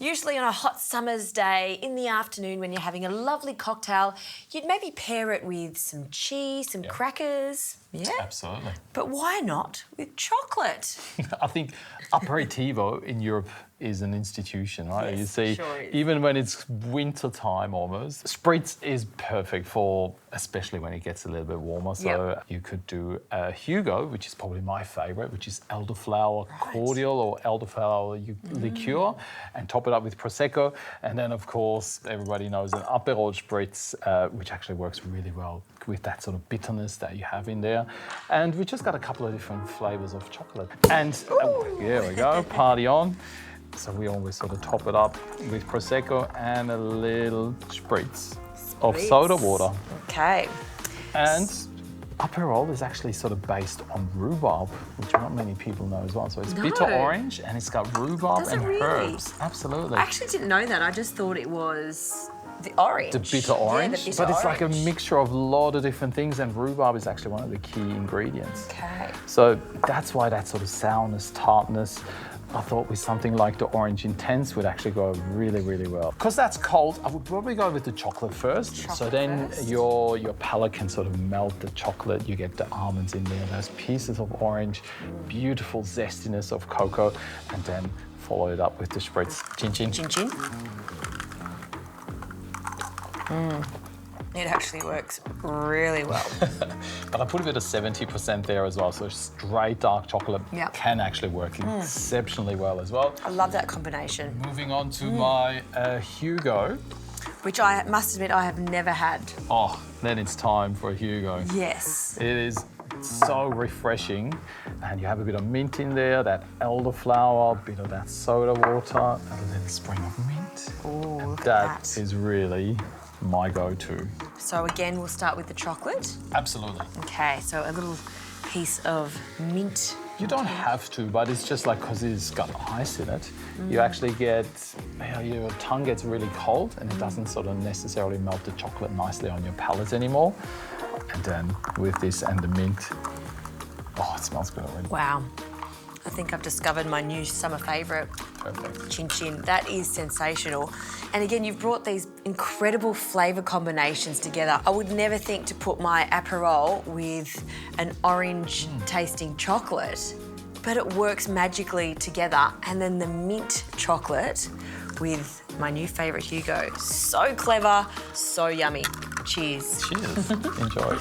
Usually on a hot summer's day in the afternoon when you're having a lovely cocktail, you'd maybe pair it with some cheese, some crackers. Yeah? Absolutely. But why not with chocolate? I think aperitivo in Europe is an institution, right? Yes, you see, sure is. even when it's winter time almost, spritz is perfect for, especially when it gets a little bit warmer. So you could do a Hugo, which is probably my favorite, which is elderflower cordial or elderflower liqueur, and top it up with Prosecco. And then, of course, everybody knows an Aperol spritz, which actually works really well with that sort of bitterness that you have in there. And we just got a couple of different flavors of chocolate. And here we go, party on. So we always sort of top it up with Prosecco and a little spritz of soda water. Okay. And Aperol is actually sort of based on rhubarb, which not many people know as well. So it's bitter orange and it's got rhubarb and herbs. Absolutely. I actually didn't know that. I just thought it was the orange. The bitter orange. Yeah, the bitter but it's like a orange. mixture of a lot of different things, and rhubarb is actually one of the key ingredients. Okay. So that's why that sort of sourness, tartness, I thought with something like the Orange Intense would actually go really, really well. Because that's cold, I would probably go with the chocolate first. So then your palate can sort of melt the chocolate. You get the almonds in there, those pieces of orange, beautiful zestiness of cocoa, and then follow it up with the spritz. Chin chin. Chin chin. It actually works really well. But I put a bit of 70% there as well, so straight dark chocolate can actually work exceptionally well as well. I love that combination. Moving on to my Hugo. Which I must admit I have never had. Oh, then it's time for a Hugo. Yes. It is so refreshing, and you have a bit of mint in there, that elderflower, a bit of that soda water, and a little spring of mint. Oh, look at That is really my go-to. So again, we'll start with the chocolate. Absolutely. Okay, so a little piece of mint. You don't have to, but it's just like, because it's got ice in it, you actually get, your tongue gets really cold and it doesn't sort of necessarily melt the chocolate nicely on your palate anymore. And then with this and the mint, oh, it smells good already. Wow. I think I've discovered my new summer favourite. Perfect. Chin chin. That is sensational. And again, you've brought these incredible flavour combinations together. I would never think to put my Aperol with an orange tasting chocolate, but it works magically together. And then the mint chocolate with my new favourite Hugo. So clever, so yummy. Cheers. Cheers. Enjoy.